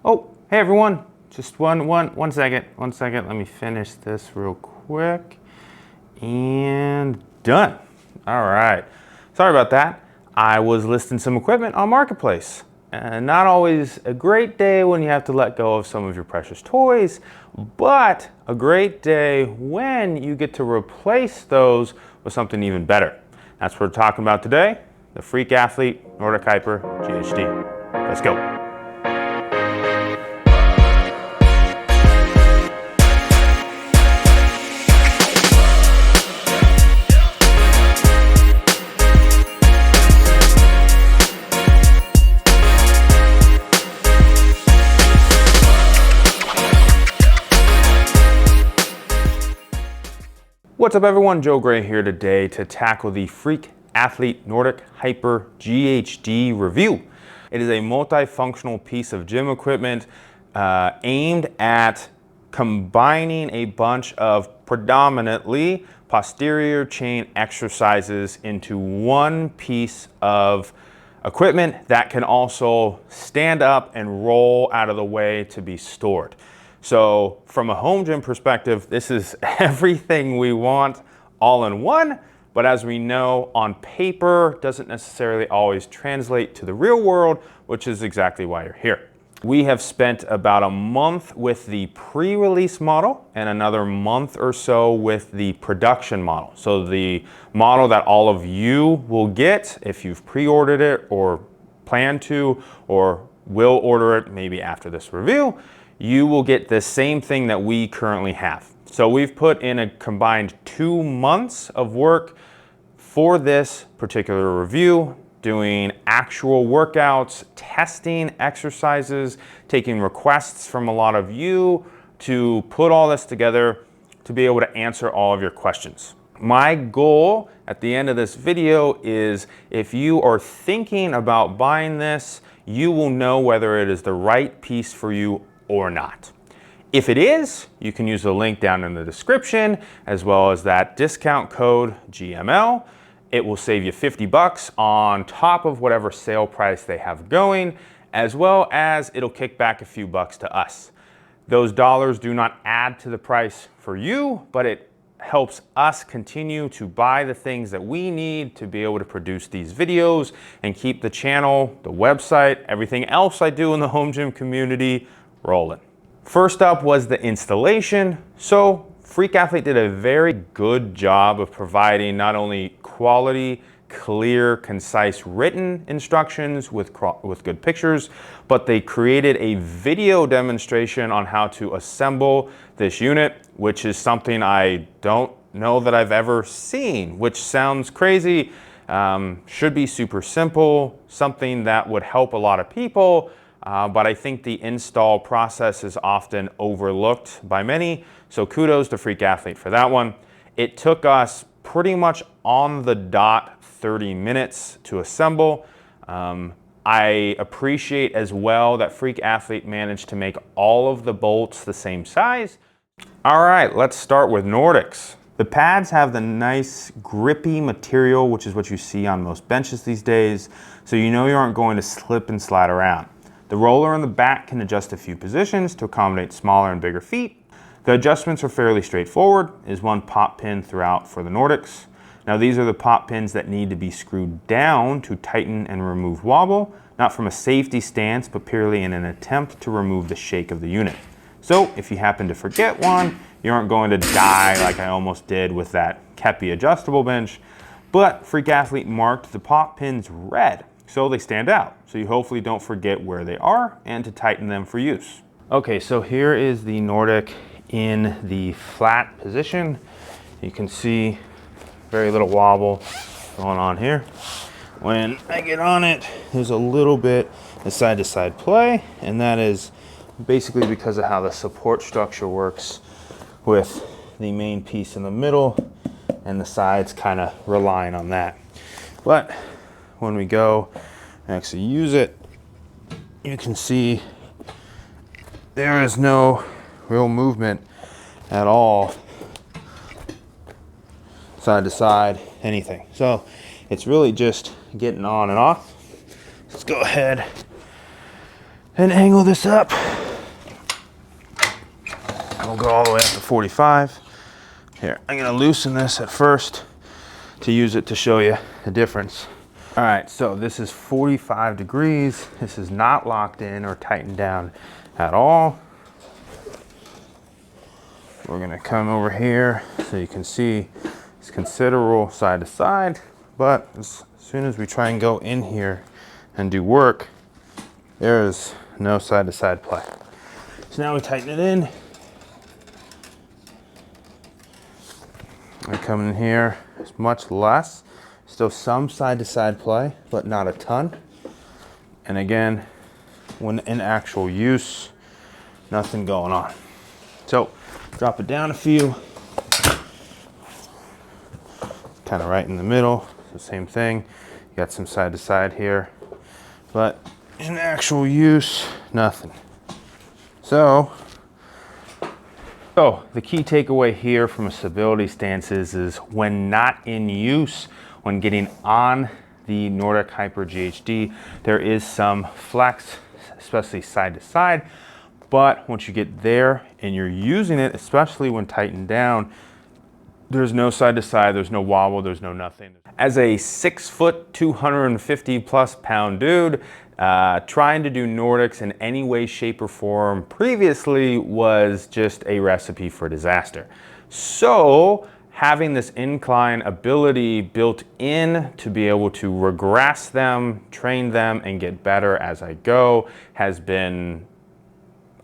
Oh, hey everyone. Just one second. Let me finish this real quick. And done. All right. Sorry about that. I was listing some equipment on Marketplace. Not always a great day when you have to let go of some of your precious toys, but a great day when you get to replace those with something even better. That's what we're talking about today, the Freak Athlete Nordic Hyper GHD. Let's go. What's up everyone, Joe Gray here today to tackle the Freak Athlete Nordic Hyper GHD review. It is a multifunctional piece of gym equipment aimed at combining a bunch of predominantly posterior chain exercises into one piece of equipment that can also stand up and roll out of the way to be stored. So from a home gym perspective, this is everything we want all in one, but as we know, on paper doesn't necessarily always translate to the real world, which is exactly why you're here. We have spent about a month with the pre-release model and another month or so with the production model. So the model that all of you will get if you've pre-ordered it or plan to or will order it maybe after this review, you will get the same thing that we currently have. So we've put in a combined 2 months of work for this particular review, doing actual workouts, testing exercises, taking requests from a lot of you to put all this together to be able to answer all of your questions. My goal at the end of this video is if you are thinking about buying this, you will know whether it is the right piece for you or not. If it is, you can use the link down in the description as well as that discount code GML. It will save you 50 bucks on top of whatever sale price they have going, as well as it'll kick back a few bucks to us. Those dollars do not add to the price for you, but it helps us continue to buy the things that we need to be able to produce these videos and keep the channel, the website, everything else I do in the home gym community rolling. First up was the installation. So Freak Athlete did a very good job of providing not only quality, clear, concise written instructions with good pictures, but they created a video demonstration on how to assemble this unit, which is something I don't know that I've ever seen, which sounds crazy. Should be super simple, something that would help a lot of people. But I think the install process is often overlooked by many. So kudos to Freak Athlete for that one. It took us pretty much on the dot 30 minutes to assemble. I appreciate as well that Freak Athlete managed to make all of the bolts the same size. All right, let's start with Nordics. The pads have the nice grippy material, which is what you see on most benches these days. So you know you aren't going to slip and slide around. The roller in the back can adjust a few positions to accommodate smaller and bigger feet. The adjustments are fairly straightforward. There's one pop pin throughout for the Nordics. Now these are the pop pins that need to be screwed down to tighten and remove wobble, not from a safety stance, but purely in an attempt to remove the shake of the unit. So if you happen to forget one, you aren't going to die like I almost did with that Kepi adjustable bench, but Freak Athlete marked the pop pins red, so they stand out. So you hopefully don't forget where they are and to tighten them for use. Okay, so here is the Nordic in the flat position. You can see very little wobble going on here. When I get on it, there's a little bit of side-to-side play, and that is basically because of how the support structure works with the main piece in the middle and the sides kind of relying on that. But when we go and actually use it, you can see there is no real movement at all, side to side, anything. So it's really just getting on and off. Let's go ahead and angle this up won't go all the way up to 45. Here, I'm gonna loosen this at first to use it to show you the difference. All right, so this is 45 degrees. This is not locked in or tightened down at all. We're gonna come over here so you can see it's considerable side to side, but as soon as we try and go in here and do work, there's no side to side play. So now we tighten it in. I come in here, it's much less. Still some side to side play, but not a ton. And again, when in actual use, nothing going on. So drop it down a few, kind of right in the middle. So same thing, you got some side to side here, but in actual use, nothing. So the key takeaway here from a stability stance is when not in use, when getting on the Nordic Hyper GHD, there is some flex, especially side to side. But once you get there and you're using it, especially when tightened down, there's no side to side, there's no wobble, there's no nothing. As a 6 foot, 250 plus pound dude, trying to do Nordics in any way, shape, or form previously was just a recipe for disaster. So having this incline ability built in to be able to regress them, train them, and get better as I go has been,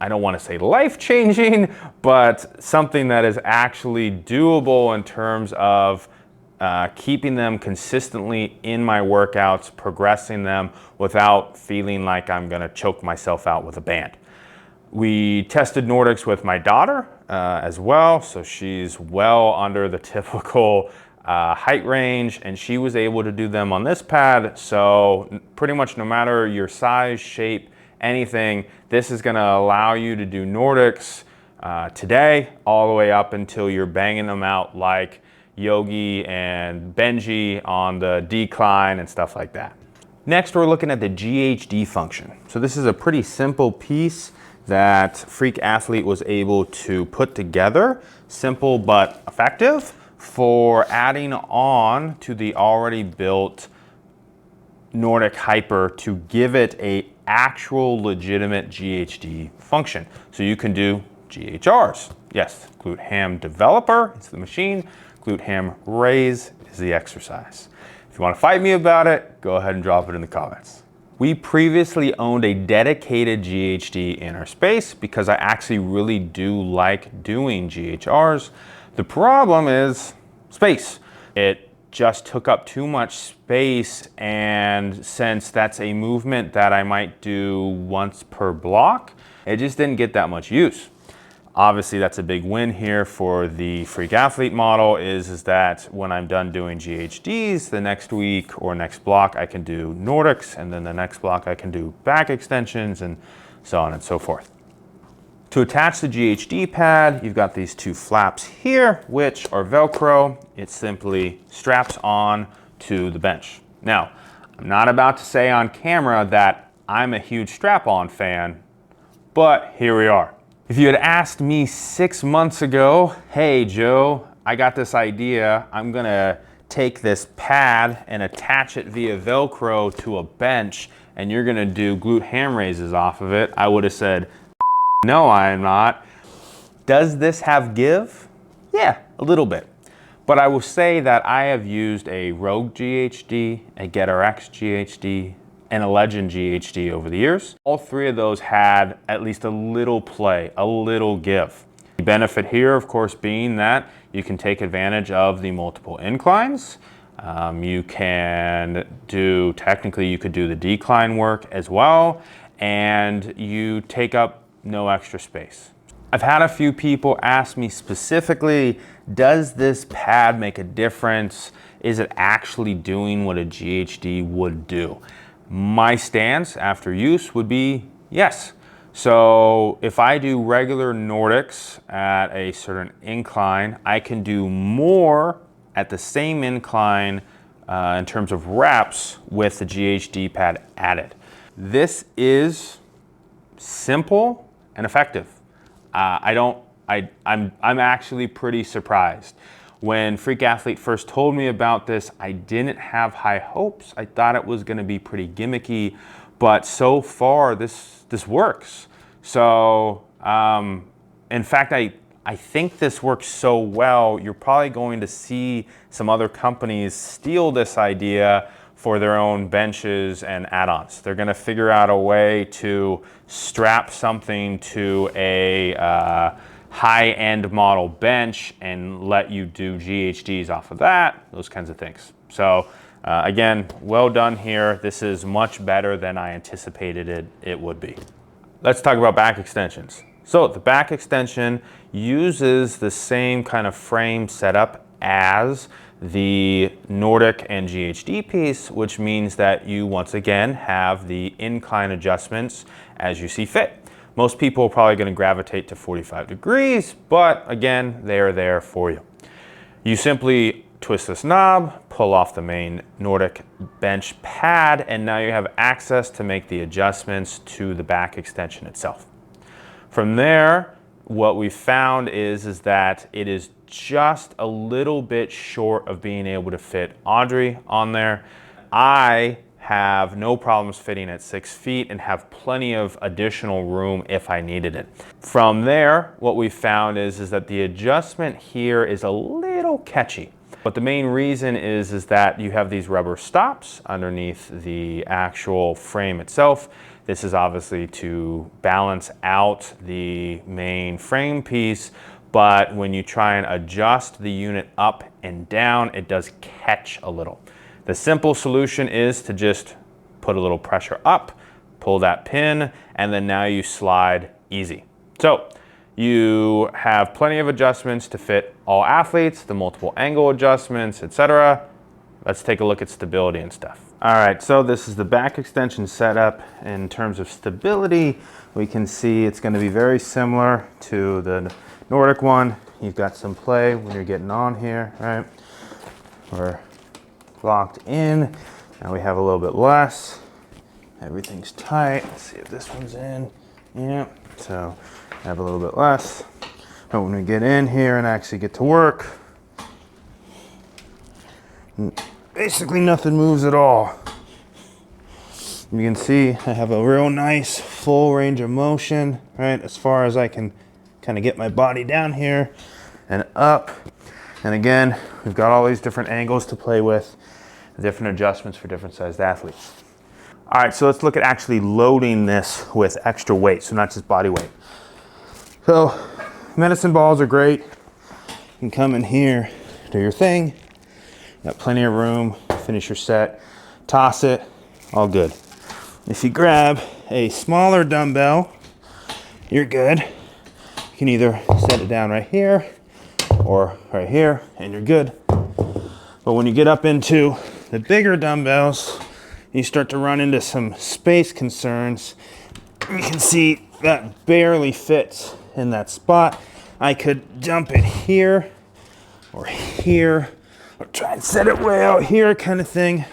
I don't want to say life-changing, but something that is actually doable in terms of keeping them consistently in my workouts, progressing them without feeling like I'm gonna choke myself out with a band. We tested Nordics with my daughter as well, so she's well under the typical height range, and she was able to do them on this pad. So pretty much no matter your size, shape, anything, this is gonna allow you to do Nordics today all the way up until you're banging them out like Yogi and Benji on the decline and stuff like that. Next, we're looking at the GHD function. So this is a pretty simple piece that Freak Athlete was able to put together, simple but effective, for adding on to the already built Nordic Hyper to give it a actual legitimate GHD function. So you can do GHRs. Yes, glute ham developer, it's the machine. Glute ham raise is the exercise. If you want to fight me about it, go ahead and drop it in the comments. We previously owned a dedicated GHD in our space because I actually really do like doing GHRs. The problem is space. It just took up too much space, and since that's a movement that I might do once per block, it just didn't get that much use. Obviously, that's a big win here for the Freak Athlete model is that when I'm done doing GHDs, the next week or next block, I can do Nordics, and then the next block I can do back extensions and so on and so forth. To attach the GHD pad, you've got these two flaps here, which are Velcro. It simply straps on to the bench. Now, I'm not about to say on camera that I'm a huge strap-on fan, but here we are. If you had asked me 6 months ago, hey Joe, I got this idea, I'm gonna take this pad and attach it via Velcro to a bench and you're gonna do glute ham raises off of it, I would have said, no, I'm not. Does this have give? Yeah, a little bit. But I will say that I have used a Rogue GHD, a GetRx GHD, and a Legend GHD over the years. All three of those had at least a little play, a little give. The benefit here, of course, being that you can take advantage of the multiple inclines. You can do, technically you could do the decline work as well, and you take up no extra space. I've had a few people ask me specifically, does this pad make a difference? Is it actually doing what a GHD would do? My stance after use would be yes. So if I do regular Nordics at a certain incline, I can do more at the same incline in terms of reps with the GHD pad added. This is simple and effective. I don't I'm actually pretty surprised. When Freak Athlete first told me about this, I didn't have high hopes. I thought it was gonna be pretty gimmicky, but so far this works. So, in fact, I think this works so well, you're probably going to see some other companies steal this idea for their own benches and add-ons. They're gonna figure out a way to strap something to a high-end model bench and let you do GHDs off of that, those kinds of things. So again, well done here. This is much better than I anticipated it would be. Let's talk about back extensions. So the back extension uses the same kind of frame setup as the Nordic and GHD piece, which means that you once again have the incline adjustments as you see fit. Most people are probably going to gravitate to 45 degrees, but again, they are there for you. You simply twist this knob, pull off the main Nordic bench pad, and now you have access to make the adjustments to the back extension itself. From there, what we found is that it is just a little bit short of being able to fit Audrey on there. I have no problems fitting at 6 feet and have plenty of additional room if I needed it. From there, what we found is that the adjustment here is a little catchy. But the main reason is that you have these rubber stops underneath the actual frame itself. This is obviously to balance out the main frame piece, but when you try and adjust the unit up and down, it does catch a little. The simple solution is to just put a little pressure up, pull that pin, and then now you slide easy. So you have plenty of adjustments to fit all athletes, the multiple angle adjustments, etc. Let's take a look at stability and stuff. All right, so this is the back extension setup. In terms of stability, we can see it's going to be very similar to the Nordic one. You've got some play when you're getting on here, right? We're locked in. Now we have a little bit less. Everything's tight. Let's see if this one's in. Yeah, so I have a little bit less. But when we get in here and actually get to work, basically nothing moves at all. You can see I have a real nice full range of motion, right? As far as I can kind of get my body down here and up. And again, we've got all these different angles to play with, different adjustments for different sized athletes. All right, so let's look at actually loading this with extra weight, so not just body weight. So medicine balls are great. You can come in here, do your thing. Got plenty of room, finish your set, toss it, all good. If you grab a smaller dumbbell, you're good. You can either set it down right here or right here, and you're good. But when you get up into the bigger dumbbells, you start to run into some space concerns. You can see that barely fits in that spot. I could jump it here or here, or try and set it way out here kind of thing.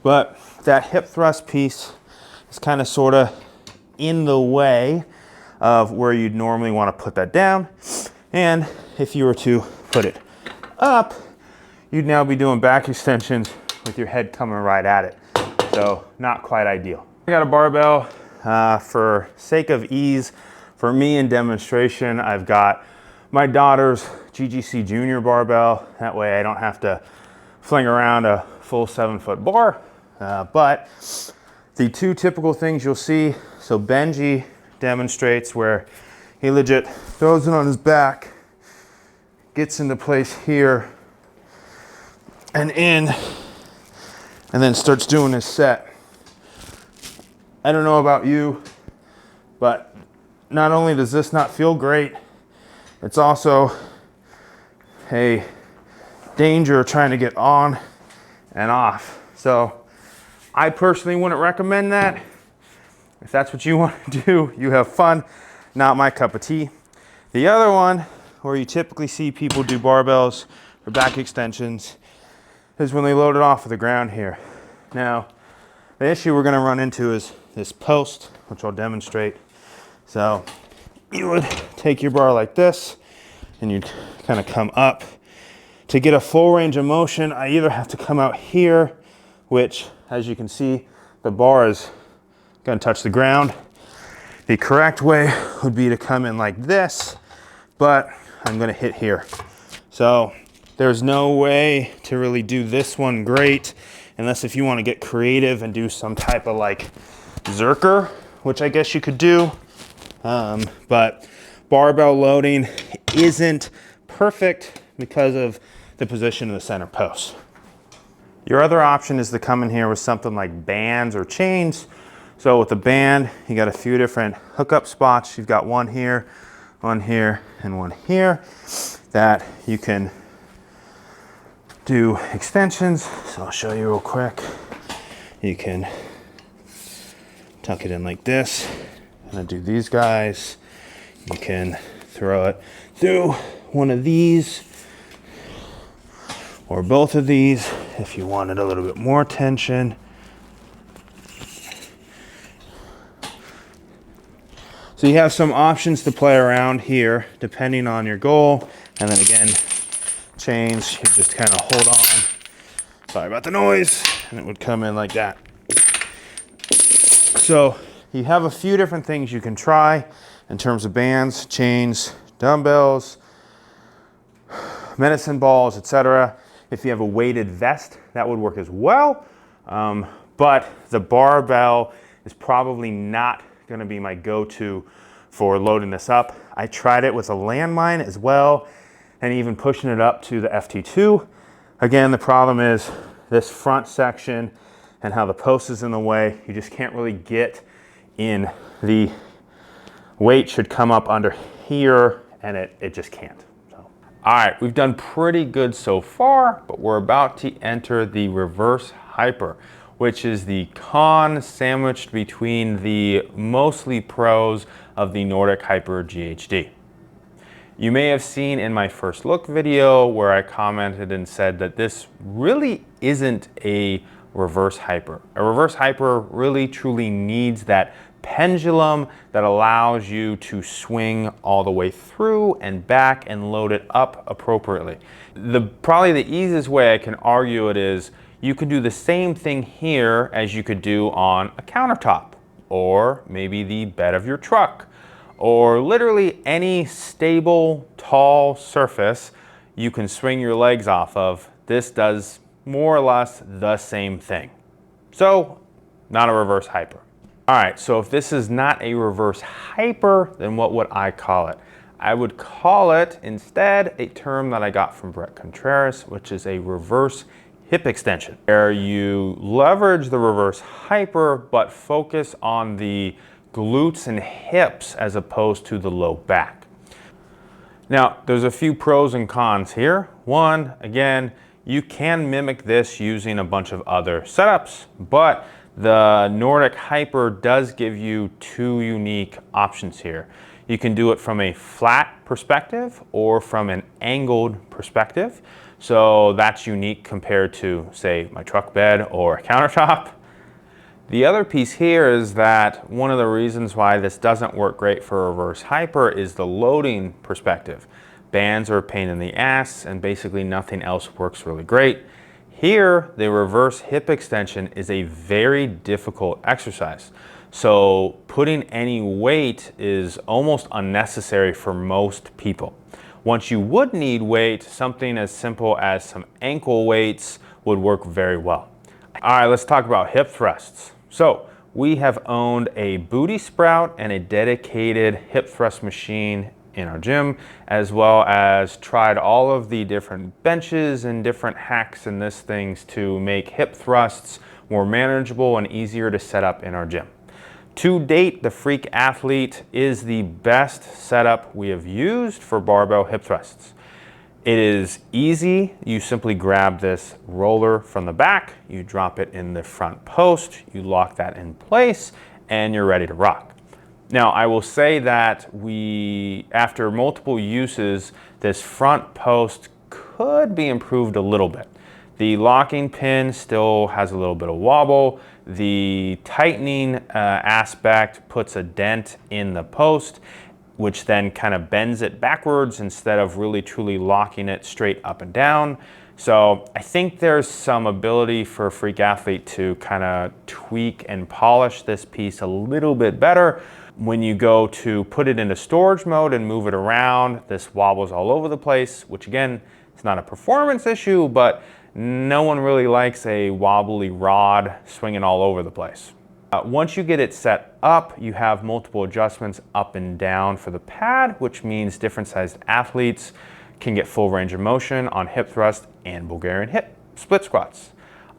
But that hip thrust piece is kind of sort of in the way of where you'd normally want to put that down. And if you were to put it up, you'd now be doing back extensions with your head coming right at it. So not quite ideal. I got a barbell for sake of ease. For me in demonstration, I've got my daughter's GGC Junior barbell. That way I don't have to fling around a full 7-foot bar. But the two typical things you'll see, so Benji demonstrates where he legit throws it on his back, gets into place here and in, and then starts doing his set. I don't know about you, but not only does this not feel great, it's also a danger trying to get on and off. So I personally wouldn't recommend that. If that's what you want to do, you have fun. Not my cup of tea. The other one, where you typically see people do barbells for back extensions, is when they load it off of the ground here. Now, the issue we're going to run into is this post, which I'll demonstrate. So you would take your bar like this, and you kind of come up. To get a full range of motion, I either have to come out here, which, as you can see, the bar is going to touch the ground. The correct way would be to come in like this, but I'm going to hit here. So there's no way to really do this one great, unless if you want to get creative and do some type of like zerker, which I guess you could do. But barbell loading isn't perfect because of the position of the center post. Your other option is to come in here with something like bands or chains. So with the band, you got a few different hookup spots. You've got one here, and one here that you can do extensions. So I'll show you real quick. You can tuck it in like this, and I do these guys. You can throw it through one of these or both of these if you wanted a little bit more tension. So you have some options to play around here depending on your goal. And then again, chains, you just kind of hold on. Sorry about the noise. And it would come in like that. So you have a few different things you can try in terms of bands, chains, dumbbells, medicine balls, etc. If you have a weighted vest, that would work as well. But the barbell is probably not going to be my go-to for loading this up. I tried it with a landmine as well, and even pushing it up to the FT2. Again, the problem is this front section and how the post is in the way. You just can't really get in. The weight should come up under here, and it just can't. So, all right, we've done pretty good so far, but we're about to enter the reverse hyper, which is the con sandwiched between the mostly pros of the Nordic Hyper GHD. You may have seen in my first look video where I commented and said that this really isn't a reverse hyper. A reverse hyper really truly needs that pendulum that allows you to swing all the way through and back and load it up appropriately. Probably the easiest way I can argue it is you could do the same thing here as you could do on a countertop, or maybe the bed of your truck, or literally any stable, tall surface you can swing your legs off of. This does more or less the same thing. So, not a reverse hyper. All right, so if this is not a reverse hyper, then what would I call it? I would call it instead a term that I got from Brett Contreras, which is a reverse hip extension, where you leverage the reverse hyper but focus on the glutes and hips as opposed to the low back. Now, there's a few pros and cons here. One, again, you can mimic this using a bunch of other setups, but the Nordic Hyper does give you two unique options here. You can do it from a flat perspective or from an angled perspective. So that's unique compared to, say, my truck bed or a countertop. The other piece here is that one of the reasons why this doesn't work great for a reverse hyper is the loading perspective. Bands are a pain in the ass, and basically nothing else works really great. Here, the reverse hip extension is a very difficult exercise. So putting any weight is almost unnecessary for most people. Once you would need weight, something as simple as some ankle weights would work very well. All right, let's talk about hip thrusts. So we have owned a booty sprout and a dedicated hip thrust machine in our gym, as well as tried all of the different benches and different hacks and this things to make hip thrusts more manageable and easier to set up in our gym. To date, the Freak Athlete is the best setup we have used for barbell hip thrusts. It is easy. You simply grab this roller from the back, you drop it in the front post, you lock that in place, and you're ready to rock. Now, I will say that after multiple uses, this front post could be improved a little bit. The locking pin still has a little bit of wobble. The tightening aspect puts a dent in the post. which then kind of bends it backwards instead of really truly locking it straight up and down. So I think there's some ability for a freak athlete to kind of tweak and polish this piece a little bit better. When you go to put it into storage mode and move it around, this wobbles all over the place, which again, it's not a performance issue, but no one really likes a wobbly rod swinging all over the place. Once you get it set up, you have multiple adjustments up and down for the pad, which means different sized athletes can get full range of motion on hip thrust and Bulgarian hip split squats.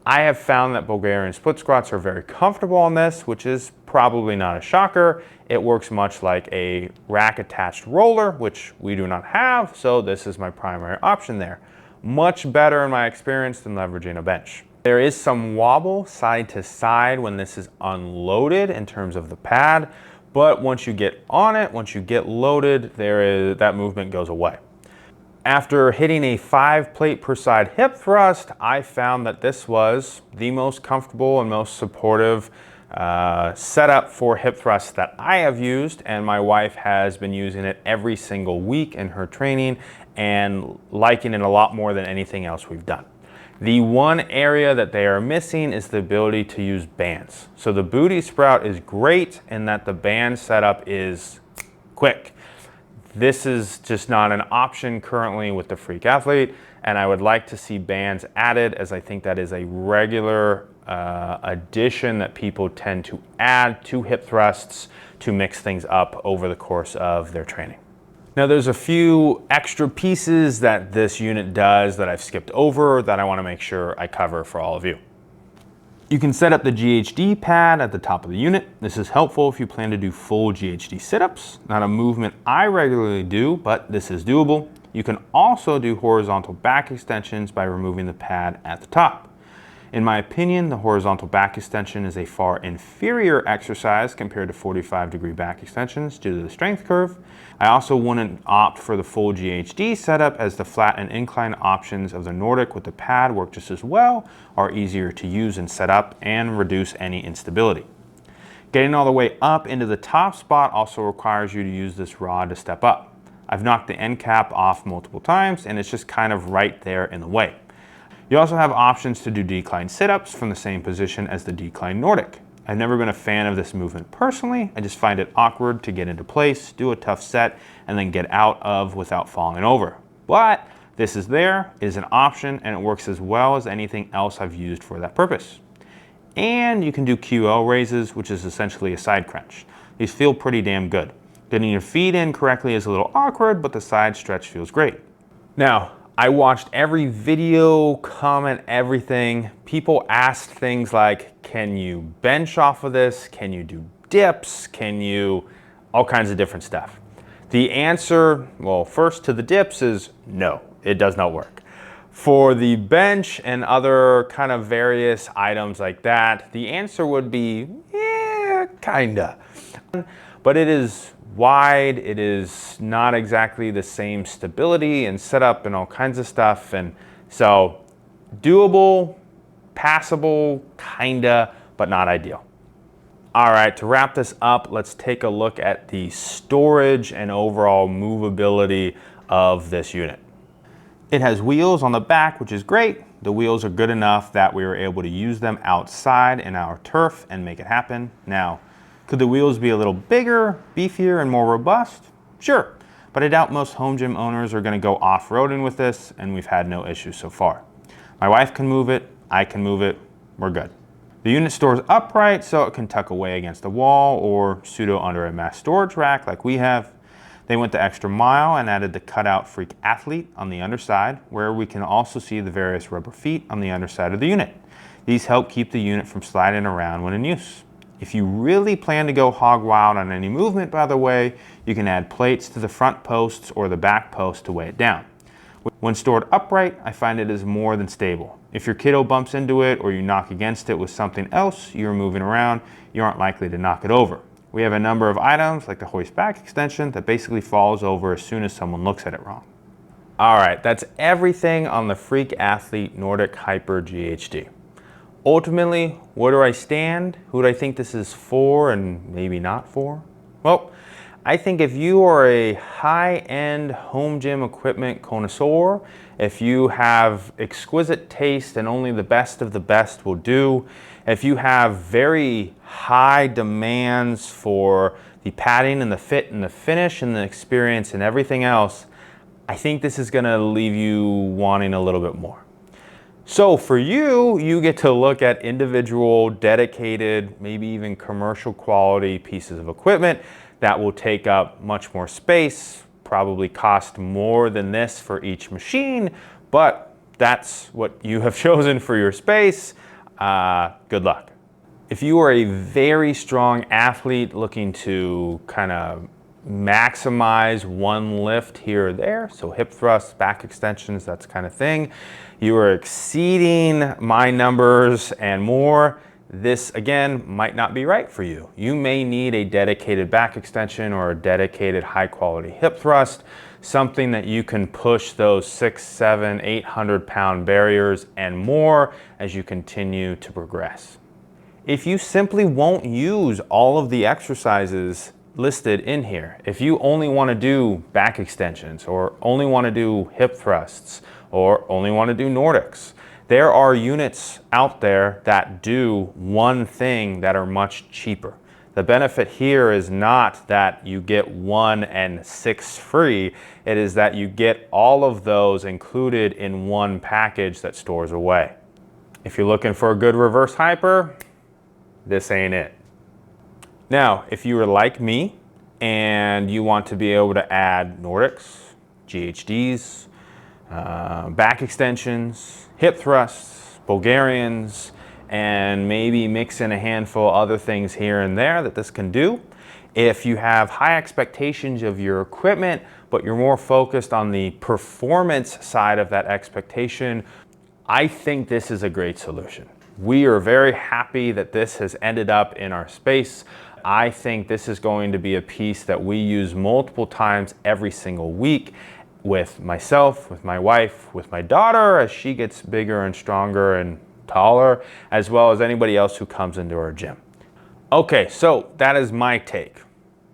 I have found that Bulgarian split squats are very comfortable on this, which is probably not a shocker. It works much like a rack attached roller, which we do not have, so this is my primary option there. Much better in my experience than leveraging a bench. There is some wobble side to side when this is unloaded in terms of the pad, but once you get on it, once you get loaded, that movement goes away. After hitting a 5 plate per side hip thrust, I found that this was the most comfortable and most supportive setup for hip thrusts that I have used, and my wife has been using it every single week in her training and liking it a lot more than anything else we've done. The one area that they are missing is the ability to use bands. So the booty sprout is great in that the band setup is quick. This is just not an option currently with the freak athlete, and I would like to see bands added, as I think that is a regular addition that people tend to add to hip thrusts to mix things up over the course of their training. Now there's a few extra pieces that this unit does that I've skipped over that I want to make sure I cover for all of you. You can set up the GHD pad at the top of the unit. This is helpful if you plan to do full GHD sit-ups. Not a movement I regularly do, but this is doable. You can also do horizontal back extensions by removing the pad at the top. In my opinion, the horizontal back extension is a far inferior exercise compared to 45-degree back extensions due to the strength curve. I also wouldn't opt for the full GHD setup, as the flat and incline options of the Nordic with the pad work just as well, are easier to use and set up, and reduce any instability. Getting all the way up into the top spot also requires you to use this rod to step up. I've knocked the end cap off multiple times, and it's just kind of right there in the way. You also have options to do decline sit-ups from the same position as the decline Nordic. I've never been a fan of this movement personally. I just find it awkward to get into place, do a tough set, and then get out of without falling over. But this is there, it is an option, and it works as well as anything else I've used for that purpose. And you can do QL raises, which is essentially a side crunch. These feel pretty damn good. Getting your feet in correctly is a little awkward, but the side stretch feels great. Now, I watched every video, comment, everything. People asked things like, can you bench off of this? Can you do dips? Can you, all kinds of different stuff. The answer, well, first to the dips is no, it does not work. For the bench and other kind of various items like that, the answer would be, yeah, kinda. But it is wide, it is not exactly the same stability and setup and all kinds of stuff, and so doable, passable, kinda, but not ideal. All right, to wrap this up, let's take a look at the storage and overall movability of this unit. It has wheels on the back, which is great. The wheels are good enough that we were able to use them outside in our turf and make it happen. Now, could the wheels be a little bigger, beefier, and more robust? Sure, but I doubt most home gym owners are going to go off-roading with this, and we've had no issues so far. My wife can move it, I can move it, we're good. The unit stores upright so it can tuck away against the wall or pseudo under a mass storage rack like we have. They went the extra mile and added the cutout Freak Athlete on the underside, where we can also see the various rubber feet on the underside of the unit. These help keep the unit from sliding around when in use. If you really plan to go hog wild on any movement, by the way, you can add plates to the front posts or the back post to weigh it down. When stored upright, I find it is more than stable. If your kiddo bumps into it or you knock against it with something else you're moving around, you aren't likely to knock it over. We have a number of items like the hoist back extension that basically falls over as soon as someone looks at it wrong. All right, that's everything on the Freak Athlete Nordic Hyper GHD. Ultimately, where do I stand? Who do I think this is for and maybe not for? Well, I think if you are a high-end home gym equipment connoisseur, if you have exquisite taste and only the best of the best will do, if you have very high demands for the padding and the fit and the finish and the experience and everything else, I think this is gonna leave you wanting a little bit more. So for you, you get to look at individual, dedicated, maybe even commercial quality pieces of equipment that will take up much more space, probably cost more than this for each machine, but that's what you have chosen for your space. Good luck. If you are a very strong athlete looking to kind of maximize one lift here or there, so hip thrusts, back extensions, that's kind of thing, you are exceeding my numbers and more, this again might not be right for you. You may need a dedicated back extension or a dedicated high quality hip thrust, something that you can push those 600, 700, 800 pound barriers and more as you continue to progress. If you simply won't use all of the exercises listed in here, if you only want to do back extensions or only want to do hip thrusts or only want to do Nordics, there are units out there that do one thing that are much cheaper. The benefit here is not that you get 1 and 6 free, it is that you get all of those included in one package that stores away. If you're looking for a good reverse hyper, this ain't it. Now, if you are like me and you want to be able to add Nordics, GHDs, back extensions, hip thrusts, Bulgarians, and maybe mix in a handful of other things here and there that this can do. If you have high expectations of your equipment, but you're more focused on the performance side of that expectation, I think this is a great solution. We are very happy that this has ended up in our space. I think this is going to be a piece that we use multiple times every single week with myself, with my wife, with my daughter as she gets bigger and stronger and taller, as well as anybody else who comes into our gym. Okay, so that is my take.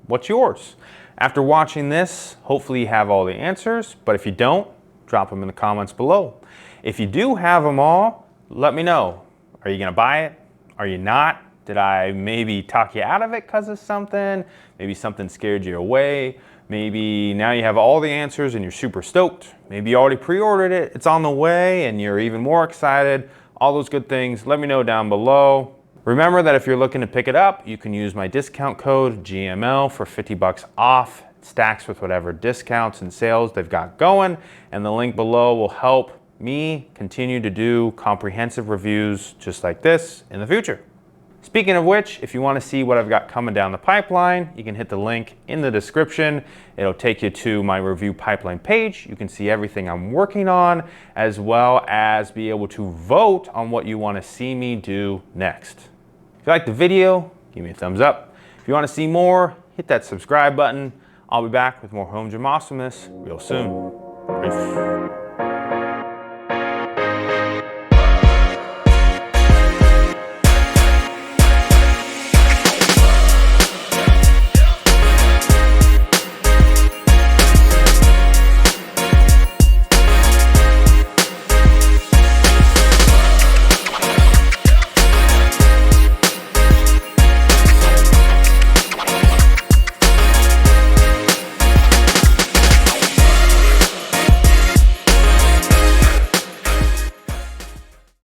What's yours? After watching this, hopefully you have all the answers, but if you don't, drop them in the comments below. If you do have them all, let me know. Are you gonna buy it? Are you not? Did I maybe talk you out of it because of something? Maybe something scared you away. Maybe now you have all the answers and you're super stoked. Maybe you already pre-ordered it, it's on the way and you're even more excited. All those good things, let me know down below. Remember that if you're looking to pick it up, you can use my discount code GML for 50 bucks off. It stacks with whatever discounts and sales they've got going, and the link below will help me continue to do comprehensive reviews just like this in the future. Speaking of which, if you want to see what I've got coming down the pipeline, you can hit the link in the description. It'll take you to my review pipeline page. You can see everything I'm working on, as well as be able to vote on what you want to see me do next. If you like the video, give me a thumbs up. If you want to see more, hit that subscribe button. I'll be back with more Home Gym Awesomeness real soon. Peace.